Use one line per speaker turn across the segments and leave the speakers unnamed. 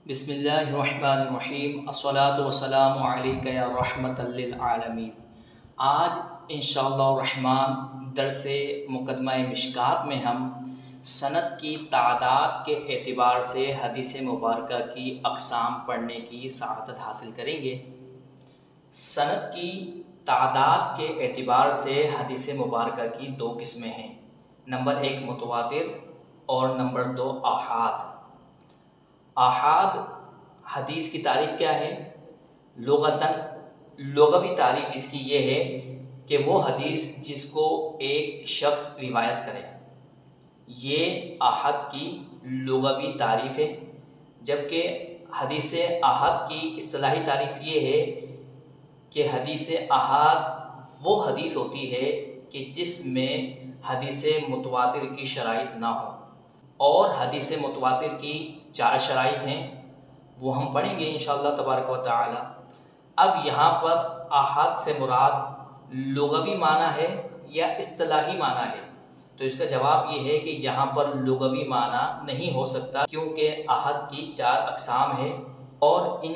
بسم اللہ الرحمن الرحیم الصلاۃ والسلام علیکہ یا رحمۃ للعالمین۔ آج انشاءاللہ الرحمن درس مقدمہ مشکات میں ہم سند کی تعداد کے اعتبار سے حدیث مبارکہ کی اقسام پڑھنے کی سعادت حاصل کریں گے۔ سند کی تعداد کے اعتبار سے حدیث مبارکہ کی دو قسمیں ہیں، نمبر 1 متواتر اور نمبر 2 آحاد۔ آحاد حدیث کی تعریف کیا ہے؟ لغوی تعریف اس کی یہ ہے کہ وہ حدیث جس کو ایک شخص روایت کرے، یہ آحاد کی لغوی تعریف ہے۔ جبکہ حدیث آحاد کی اصطلاحی تعریف یہ ہے کہ حدیث آحاد وہ حدیث ہوتی ہے کہ جس میں حدیث متواتر کی شرائط نہ ہو، اور حدیث متواتر کی 4 شرائط ہیں، وہ ہم پڑھیں گے انشاءاللہ تبارک و تعالی۔ اب یہاں پر آحاد سے مراد لغوی معنی ہے یا اصطلاحی معنی ہے؟ تو اس کا جواب یہ ہے کہ یہاں پر لغوی معنی نہیں ہو سکتا، کیونکہ آحاد کی 4 اقسام ہے اور ان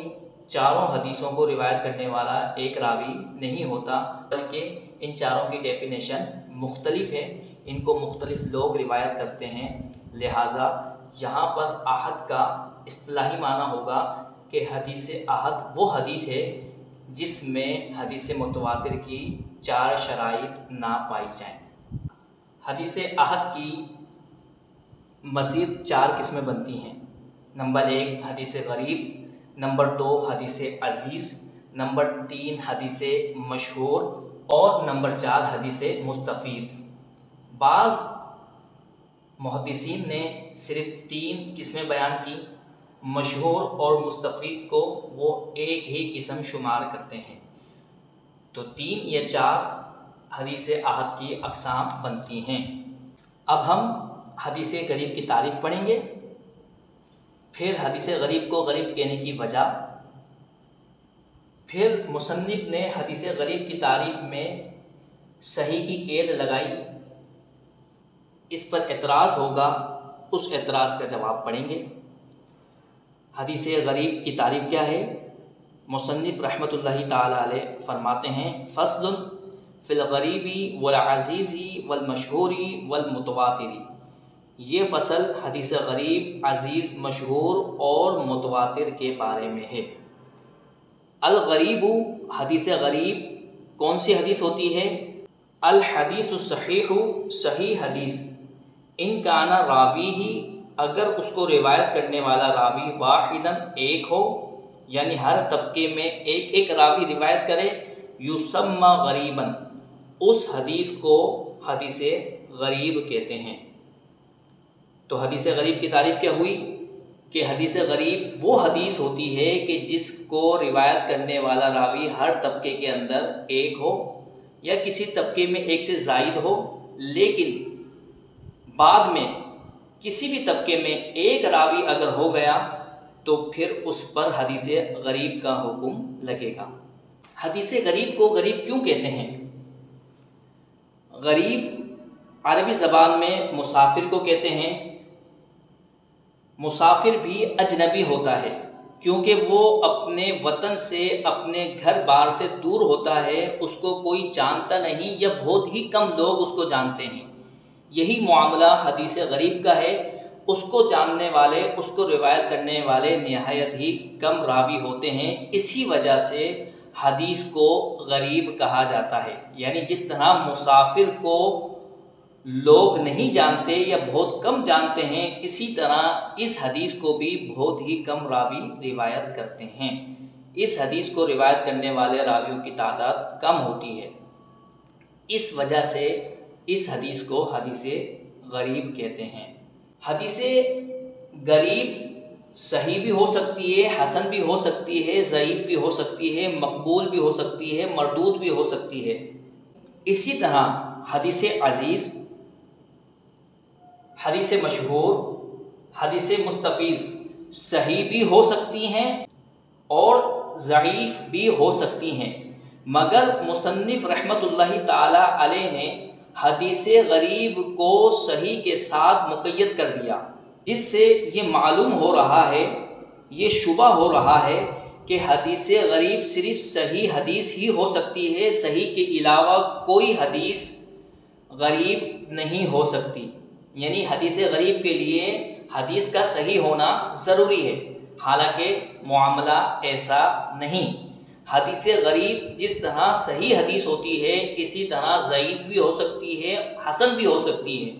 چاروں حدیثوں کو روایت کرنے والا ایک راوی نہیں ہوتا، بلکہ ان چاروں کی ڈیفینیشن مختلف ہے، ان کو مختلف لوگ روایت کرتے ہیں۔ لہٰذا یہاں پر آحاد کا اصطلاحی معنی ہوگا کہ حدیث آحاد وہ حدیث ہے جس میں حدیث متواتر کی 4 شرائط نہ پائی جائیں۔ حدیث آحاد کی مزید 4 قسمیں بنتی ہیں، نمبر 1 حدیث غریب، نمبر 2 حدیث عزیز، نمبر 3 حدیث مشہور اور نمبر 4 حدیث مستفید۔ بعض محدثین نے صرف 3 قسمیں بیان کی، مشہور اور مستفید کو وہ ایک ہی قسم شمار کرتے ہیں، تو 3 یا 4 حدیث آحاد کی اقسام بنتی ہیں۔ اب ہم حدیث غریب کی تعریف پڑھیں گے، پھر حدیث غریب کو غریب کہنے کی وجہ، پھر مصنف نے حدیث غریب کی تعریف میں صحیح کی قید لگائی، اس پر اعتراض ہوگا، اس اعتراض کا جواب پڑھیں گے۔ حدیث غریب کی تعریف کیا ہے؟ مصنف رحمۃ اللہ تعالی علیہ فرماتے ہیں، فصل فی الغریبی والعزیزی والمشہوری والمتواتری۔ یہ فصل حدیث غریب، عزیز، مشہور اور متواتر کے بارے میں ہے۔ الغریب حدیث غریب کون سی حدیث ہوتی ہے؟ الحدیث الصحیح، صحیح حدیث، ان کانا راوی ہی، اگر اس کو روایت کرنے والا راوی واحداً ایک ہو، یعنی ہر طبقے میں ایک راوی روایت کرے، یسمى غریباً، اس حدیث کو حدیث غریب کہتے ہیں۔ تو حدیث غریب کی تعریف کیا ہوئی کہ حدیث غریب وہ حدیث ہوتی ہے کہ جس کو روایت کرنے والا راوی ہر طبقے کے اندر ایک ہو یا کسی طبقے میں ایک سے زائد ہو، لیکن بعد میں کسی بھی طبقے میں ایک راوی اگر ہو گیا تو پھر اس پر حدیث غریب کا حکم لگے گا۔ حدیث غریب کو غریب کیوں کہتے ہیں؟ غریب عربی زبان میں مسافر کو کہتے ہیں۔ مسافر بھی اجنبی ہوتا ہے، کیونکہ وہ اپنے وطن سے، اپنے گھر بار سے دور ہوتا ہے، اس کو کوئی جانتا نہیں یا بہت ہی کم لوگ اس کو جانتے ہیں۔ یہی معاملہ حدیث غریب کا ہے، اس کو جاننے والے، اس کو روایت کرنے والے نہایت ہی کم راوی ہوتے ہیں، اسی وجہ سے حدیث کو غریب کہا جاتا ہے۔ یعنی جس طرح مسافر کو لوگ نہیں جانتے یا بہت کم جانتے ہیں، اسی طرح اس حدیث کو بھی بہت ہی کم راوی روایت کرتے ہیں۔ اس حدیث کو روایت کرنے والے راویوں کی تعداد کم ہوتی ہے، اس وجہ سے اس حدیث کو حدیث غریب کہتے ہیں۔ حدیث غریب صحیح بھی ہو سکتی ہے، حسن بھی ہو سکتی ہے، ضعیف بھی ہو سکتی ہے، مقبول بھی ہو سکتی ہے، مردود بھی ہو سکتی ہے۔ اسی طرح حدیث عزیز، حدیث مشہور، حدیث مستفید صحیح بھی ہو سکتی ہیں اور ضعیف بھی ہو سکتی ہیں، مگر مصنف رحمۃ اللہ تعالی علیہ نے حدیث غریب کو صحیح کے ساتھ مقید کر دیا، جس سے یہ معلوم ہو رہا ہے یہ شبہ ہو رہا ہے کہ حدیث غریب صرف صحیح حدیث ہی ہو سکتی ہے، صحیح کے علاوہ کوئی حدیث غریب نہیں ہو سکتی، یعنی حدیث غریب کے لیے حدیث کا صحیح ہونا ضروری ہے، حالانکہ معاملہ ایسا نہیں۔ حدیث غریب جس طرح صحیح حدیث ہوتی ہے اسی طرح ضعیف بھی ہو سکتی ہے، حسن بھی ہو سکتی ہے۔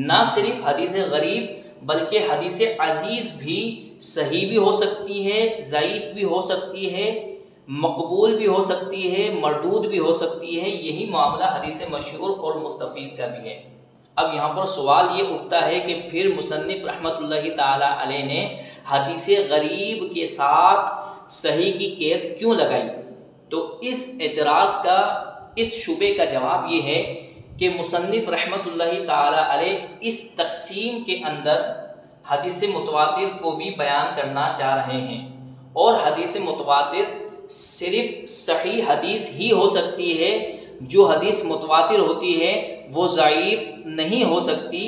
نہ صرف حدیث غریب بلکہ حدیث عزیز بھی صحیح بھی ہو سکتی ہے، ضعیف بھی ہو سکتی ہے، مقبول بھی ہو سکتی ہے، مردود بھی ہو سکتی ہے۔ یہی معاملہ حدیث مشہور اور مستفیض کا بھی ہے۔ اب یہاں پر سوال یہ اٹھتا ہے کہ پھر مصنف رحمۃ اللہ تعالی علیہ نے حدیث غریب کے ساتھ صحیح کی قید کیوں لگائی؟ تو اس اعتراض کا، اس شبے کا جواب یہ ہے کہ مصنف رحمۃ اللہ تعالی علیہ اس تقسیم کے اندر حدیث متواتر کو بھی بیان کرنا چاہ رہے ہیں، اور حدیث متواتر صرف صحیح حدیث ہی ہو سکتی ہے، جو حدیث متواتر ہوتی ہے وہ ضعیف نہیں ہو سکتی۔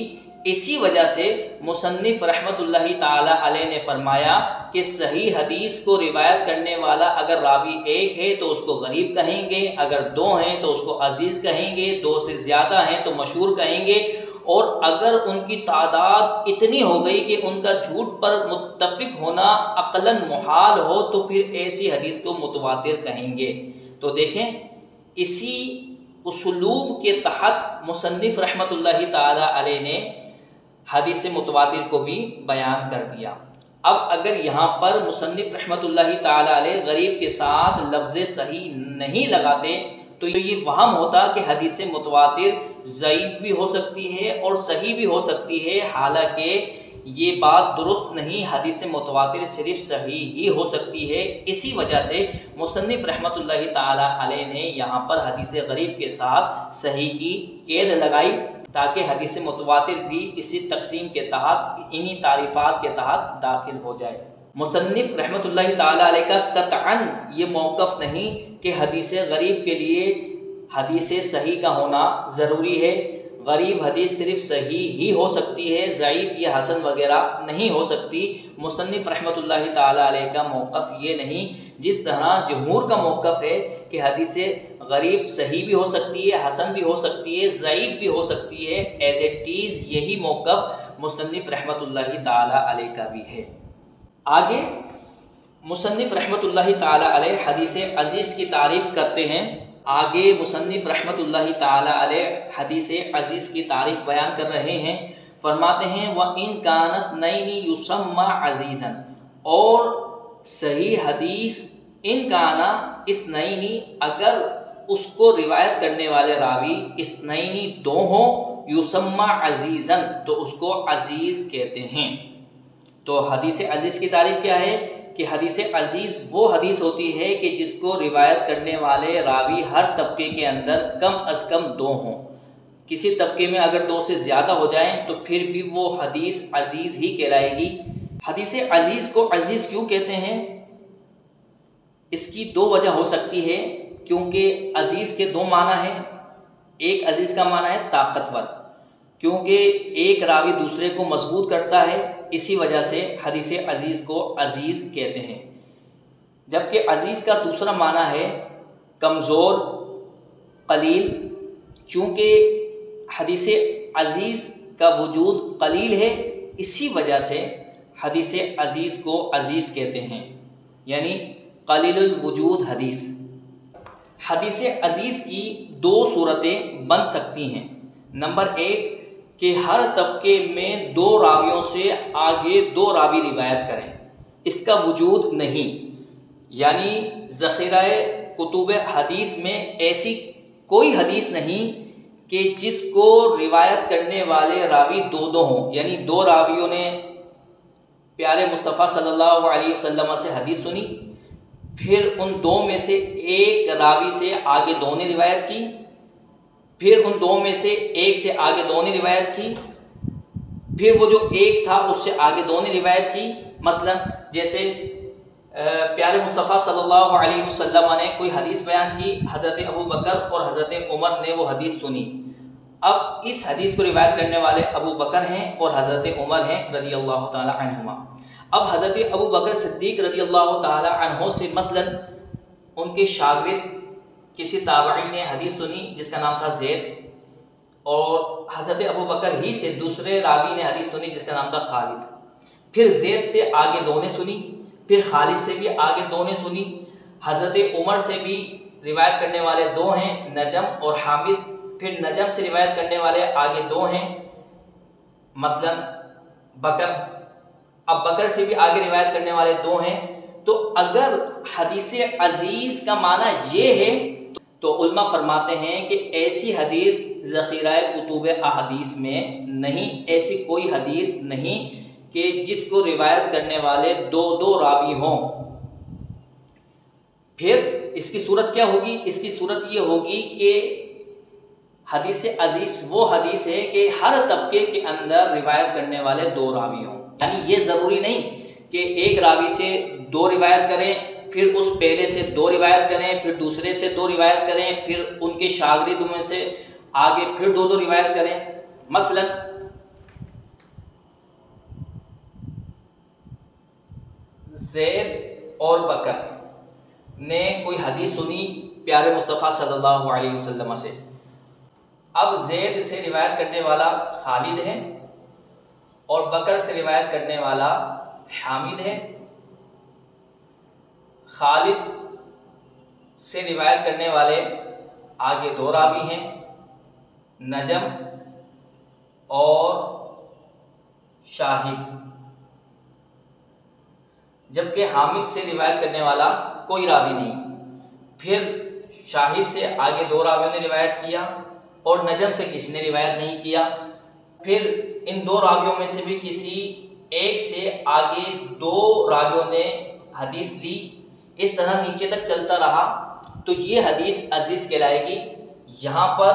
اسی وجہ سے مصنف رحمۃ اللہ تعالی علیہ نے فرمایا کہ صحیح حدیث کو روایت کرنے والا اگر راوی ایک ہے تو اس کو غریب کہیں گے، اگر دو ہیں تو اس کو عزیز کہیں گے، دو سے زیادہ ہیں تو مشہور کہیں گے، اور اگر ان کی تعداد اتنی ہو گئی کہ ان کا جھوٹ پر متفق ہونا عقلاً محال ہو تو پھر ایسی حدیث کو متواتر کہیں گے۔ تو دیکھیں اسی اسلوب کے تحت مصنف رحمۃ اللہ تعالی علیہ نے حدیث متواتر کو بھی بیان کر دیا۔ اب اگر یہاں پر مصنف رحمۃ اللہ تعالی علیہ غریب کے ساتھ لفظ صحیح نہیں لگاتے تو یہ وہم ہوتا کہ حدیث متواتر ضعیف بھی ہو سکتی ہے اور صحیح بھی ہو سکتی ہے، حالانکہ یہ بات درست نہیں، حدیث متواتر صرف صحیح ہی ہو سکتی ہے۔ اسی وجہ سے مصنف رحمۃ اللہ تعالی علیہ نے یہاں پر حدیث غریب کے ساتھ صحیح کی قید لگائی تاکہ حدیث متواتر بھی اسی تقسیم کے تحت، انہی تعریفات کے تحت داخل ہو جائے۔ مصنف رحمۃ اللہ تعالی علیہ کا قطعاً یہ موقف نہیں کہ حدیث غریب کے لیے حدیث صحیح کا ہونا ضروری ہے، غریب حدیث صرف صحیح ہی ہو سکتی ہے، ضعیف یا حسن وغیرہ نہیں ہو سکتی۔ مصنف رحمۃ اللہ تعالی علیہ کا موقف یہ نہیں، جس طرح جمہور کا موقف ہے کہ حدیث غریب صحیح بھی ہو سکتی ہے، حسن بھی ہو سکتی ہے، ضعیف بھی ہو سکتی ہے۔ ایز اٹ از یہی موقف مصنف رحمۃ اللہ تعالی علیہ کا بھی ہے۔ آگے مصنف رحمۃ اللہ تعالی علیہ حدیث عزیز کی تعریف کرتے ہیں۔ آگے مصنف رحمۃ اللہ تعالی علیہ حدیث عزیز کی تعریف بیان کر رہے ہیں۔ فرماتے ہیں وَإِن كَانَ اثْنَيْنِ يُسَمَّى عَزِيزًا، اور صحیح حدیث ان کانا اثنین، اگر اس کو روایت کرنے والے راوی اثنین دو ہوں، یسمى عزیزاً تو اس کو عزیز کہتے ہیں۔ تو حدیث عزیز کی تعریف کیا ہے کہ حدیث عزیز وہ حدیث ہوتی ہے کہ جس کو روایت کرنے والے راوی ہر طبقے کے اندر کم از کم دو ہوں، کسی طبقے میں اگر دو سے زیادہ ہو جائیں تو پھر بھی وہ حدیث عزیز ہی کہلائے گی۔ حدیث عزیز کو عزیز کیوں کہتے ہیں؟ اس کی دو وجہ ہو سکتی ہے، کیونکہ عزیز کے دو معنی ہیں۔ ایک عزیز کا معنی ہے طاقتور، کیونکہ ایک راوی دوسرے کو مضبوط کرتا ہے، اسی وجہ سے حدیث عزیز کو عزیز کہتے ہیں۔ جبکہ عزیز کا دوسرا معنی ہے کمزور، قلیل، چونکہ حدیث عزیز کا وجود قلیل ہے، اسی وجہ سے حدیث عزیز کو عزیز کہتے ہیں، یعنی قلیل الوجود حدیث۔ حدیث عزیز کی دو صورتیں بن سکتی ہیں۔ نمبر ایک کہ ہر طبقے میں دو راویوں سے آگے دو راوی روایت کریں، اس کا وجود نہیں، یعنی ذخیرہ کتب حدیث میں ایسی کوئی حدیث نہیں کہ جس کو روایت کرنے والے راوی دو دو ہوں، یعنی دو راویوں نے پیارے مصطفیٰ صلی اللہ علیہ وسلم سے حدیث سنی، پھر ان دو میں سے ایک راوی سے آگے دو نے روایت کی، پھر ان دو میں سے ایک سے آگے دو نے روایت کی، پھر وہ جو ایک تھا اس سے آگے دو نے روایت کی۔ مثلا جیسے پیارے مصطفیٰ صلی اللہ علیہ وسلم نے کوئی حدیث بیان کی، حضرت ابو بکر اور حضرت عمر نے وہ حدیث سنی۔ اب اس حدیث کو روایت کرنے والے ابو بکر ہیں اور حضرت عمر ہیں رضی اللہ تعالی عنہما۔ اب حضرت ابو بکر صدیق رضی اللہ تعالی عنہ سے مثلا ان کے شاگرد کسی تابعی نے حدیث سنی جس کا نام تھا زید، اور حضرت ابو بکر ہی سے دوسرے راوی نے حدیث سنی جس کا نام تھا خالد، پھر زید سے آگے دو نے سنی، پھر خالد سے بھی آگے دو نے سنی، حضرت عمر سے بھی روایت کرنے والے دو ہیں نجم اور حامد، پھر نجم سے روایت کرنے والے آگے دو ہیں مثلا بکر، اب بکر سے بھی آگے روایت کرنے والے دو ہیں۔ تو اگر حدیث عزیز کا معنی یہ ہے تو علماء فرماتے ہیں کہ ایسی حدیث ذخیرہ کتب احادیث میں نہیں، ایسی کوئی حدیث نہیں کہ جس کو روایت کرنے والے دو دو راوی ہوں۔ پھر اس کی صورت کیا ہوگی؟ اس کی صورت یہ ہوگی کہ حدیث عزیز وہ حدیث ہے کہ ہر طبقے کے اندر روایت کرنے والے دو راوی ہوں، یعنی یہ ضروری نہیں کہ ایک راوی سے دو روایت کریں، پھر اس پہلے سے دو روایت کریں، پھر دوسرے سے دو روایت کریں، پھر ان کے شاگردوں میں سے آگے پھر دو دو روایت کریں۔ مثلا زید اور بکر نے کوئی حدیث سنی پیارے مصطفیٰ صلی اللہ علیہ وسلم سے، اب زید سے روایت کرنے والا خالد ہے اور بکر سے روایت کرنے والا حامد ہے، خالد سے روایت کرنے والے آگے دو راوی ہیں نجم اور شاہد، جبکہ حامد سے روایت کرنے والا کوئی راوی نہیں، پھر شاہد سے آگے دو راویوں نے روایت کیا اور نجم سے کسی نے روایت نہیں کیا، پھر ان دو راویوں میں سے بھی کسی ایک سے آگے دو راویوں نے حدیث لی، اس طرح نیچے تک چلتا رہا، تو یہ حدیث عزیز کہلائے گی۔ یہاں پر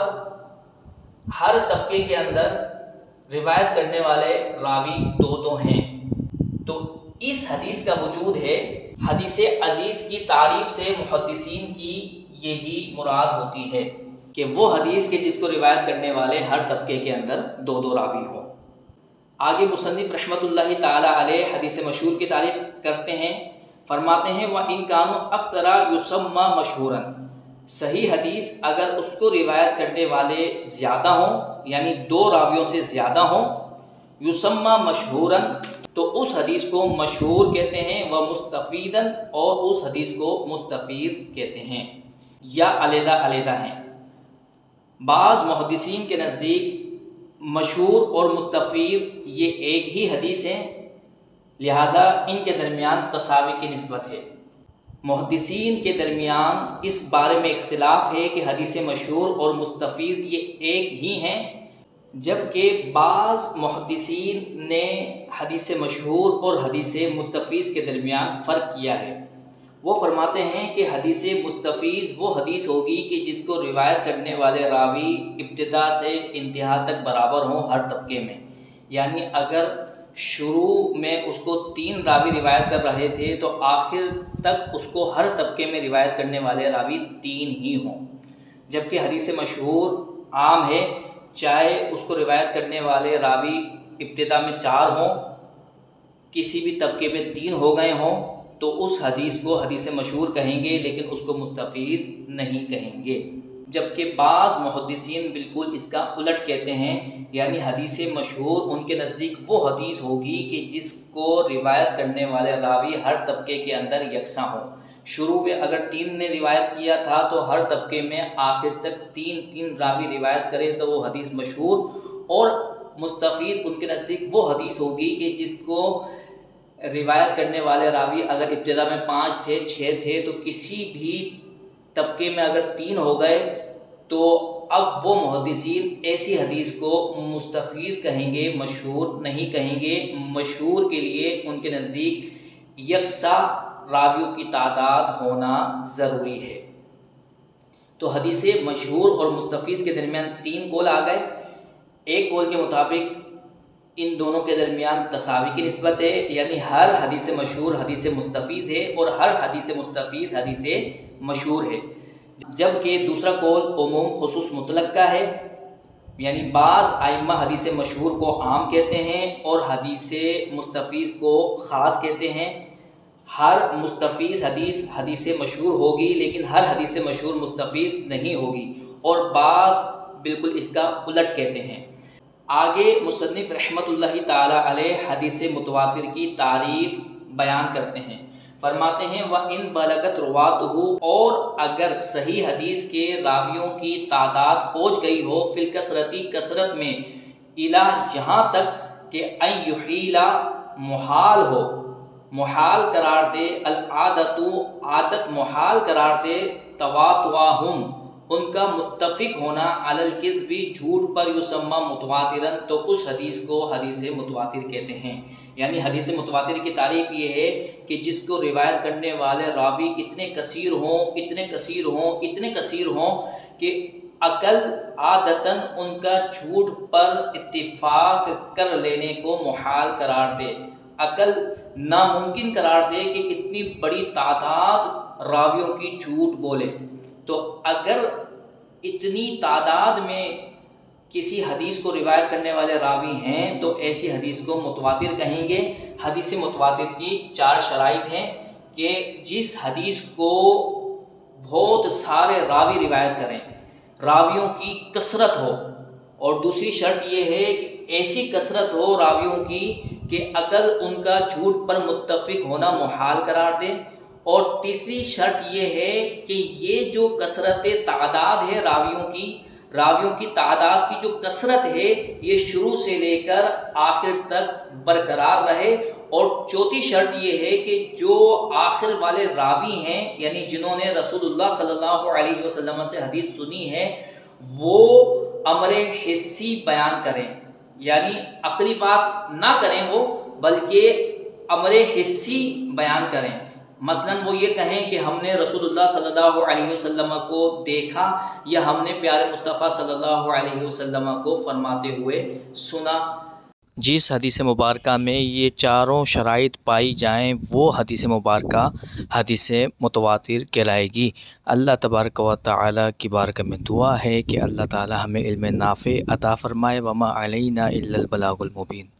ہر طبقے کے اندر روایت کرنے والے راوی دو دو ہیں، تو اس حدیث کا وجود ہے۔ حدیث عزیز کی تعریف سے محدثین کی یہی مراد ہوتی ہے کہ وہ حدیث کے جس کو روایت کرنے والے ہر طبقے کے اندر دو دو راوی ہوں۔ آگے مصنف رحمۃ اللہ تعالی علیہ حدیث مشہور کی تعریف کرتے ہیں، فرماتے ہیں وَإِن كَانُوا أَكْثَرَ يُسَمَّى مَشْهُورًا، صحیح حدیث اگر اس کو روایت کرنے والے زیادہ ہوں، یعنی دو راویوں سے زیادہ ہوں، يُسَمَّى مَشْهُورًا تو اس حدیث کو مشہور کہتے ہیں، وَمُسْتَفِيدًا اور اس حدیث کو مستفید کہتے ہیں، یا علیحدہ علیحدہ ہیں۔ بعض محدثین کے نزدیک مشہور اور مستفید یہ ایک ہی حدیث ہے، لہذا ان کے درمیان تساوی کی نسبت ہے۔ محدثین کے درمیان اس بارے میں اختلاف ہے کہ حدیث مشہور اور مستفید یہ ایک ہی ہیں، جبکہ بعض محدثین نے حدیث مشہور اور حدیث مستفیض کے درمیان فرق کیا ہے۔ وہ فرماتے ہیں کہ حدیث مستفیض وہ حدیث ہوگی کہ جس کو روایت کرنے والے راوی ابتدا سے انتہا تک برابر ہوں ہر طبقے میں، یعنی اگر شروع میں اس کو 3 راوی روایت کر رہے تھے تو آخر تک اس کو ہر طبقے میں روایت کرنے والے راوی 3 ہی ہوں، جبکہ حدیث مشہور عام ہے، چاہے اس کو روایت کرنے والے راوی ابتدا میں 4 ہوں، کسی بھی طبقے میں 3 ہو گئے ہوں، تو اس حدیث کو حدیث مشہور کہیں گے، لیکن اس کو مستفیض نہیں کہیں گے۔ جبکہ بعض محدثین بالکل اس کا الٹ کہتے ہیں، یعنی حدیث مشہور ان کے نزدیک وہ حدیث ہوگی کہ جس کو روایت کرنے والے راوی ہر طبقے کے اندر یکساں ہوں، شروع میں اگر 3 نے روایت کیا تھا تو ہر طبقے میں آخر تک 3 راوی روایت کرے تو وہ حدیث مشہور، اور مستفیض ان کے نزدیک وہ حدیث ہوگی کہ جس کو روایت کرنے والے راوی اگر ابتدا میں 5 تھے 6 تھے تو کسی بھی طبقے میں اگر 3 ہو گئے تو اب وہ محدثین ایسی حدیث کو مستفیض کہیں گے، مشہور نہیں کہیں گے۔ مشہور کے لیے ان کے نزدیک یکساں راویوں کی تعداد ہونا ضروری ہے۔ تو حدیث مشہور اور مستفیض کے درمیان 3 قول آ گئے۔ ایک قول کے مطابق ان دونوں کے درمیان تساوی کی نسبت ہے، یعنی ہر حدیث مشہور حدیث مستفیض ہے اور ہر حدیث مستفیض حدیث مشہور ہے، جبکہ دوسرا قول عموم خصوص مطلق کا ہے، یعنی بعض ائمہ حدیث مشہور کو عام کہتے ہیں اور حدیث مستفیض کو خاص کہتے ہیں۔ ہر مستفیض حدیث مشہور ہوگی، لیکن ہر حدیث مشہور مستفیض نہیں ہوگی، اور بعض بالکل اس کا الٹ کہتے ہیں۔ آگے مصنف رحمۃ اللہ تعالی علیہ حدیث متواتر کی تعریف بیان کرتے ہیں، فرماتے ہیں وَإِن بَلَغَتْ رُوَاتُهُ، اور اگر صحیح حدیث کے راویوں کی تعداد پہنچ گئی ہو فی الکثرتی کثرت میں، اِلَى یہاں تک کہ ان یحیل محال ہو، محال قرار دے، العادت عادت محال قرار دے، تواتواہم ان کا متفق ہونا، علی الکذب جھوٹ پر، یسمى متواترا تو اس حدیث کو حدیث متواتر کہتے ہیں۔ یعنی حدیث متواتر کی تعریف یہ ہے کہ جس کو روایت کرنے والے راوی اتنے کثیر ہوں کہ عقل عادتاً ان کا جھوٹ پر اتفاق کر لینے کو محال قرار دے، عقل ناممکن قرار دے کہ اتنی بڑی تعداد راویوں کی جھوٹ بولے۔ تو اگر اتنی تعداد میں کسی حدیث کو روایت کرنے والے راوی ہیں تو ایسی حدیث کو متواتر کہیں گے۔ حدیث متواتر کی 4 شرائط ہیں کہ جس حدیث کو بہت سارے راوی روایت کریں، راویوں کی کثرت ہو، اور دوسری شرط یہ ہے کہ ایسی کثرت ہو راویوں کی کہ عقل ان کا جھوٹ پر متفق ہونا محال قرار دے، اور تیسری شرط یہ ہے کہ یہ جو کثرت تعداد ہے راویوں کی تعداد کی جو کثرت ہے یہ شروع سے لے کر آخر تک برقرار رہے، اور چوتھی شرط یہ ہے کہ جو آخر والے راوی ہیں یعنی جنہوں نے رسول اللہ صلی اللہ علیہ وسلم سے حدیث سنی ہے وہ امر حسی بیان کریں، یعنی عقلی بات نہ کریں وہ، بلکہ امر حسی بیان کریں۔ مثلاً وہ یہ کہیں کہ ہم نے رسول اللہ صلی اللہ علیہ وسلم کو دیکھا، یا ہم نے پیارے مصطفیٰ صلی اللہ علیہ وسلم کو فرماتے ہوئے سنا۔
جس حدیث مبارکہ میں یہ چاروں شرائط پائی جائیں وہ حدیث مبارکہ حدیث متواتر کہلائے گی۔ اللہ تبارک و تعالی کی بارگاہ میں دعا ہے کہ اللہ تعالی ہمیں علم نافع عطا فرمائے، وما علینا الا البلاغ المبین۔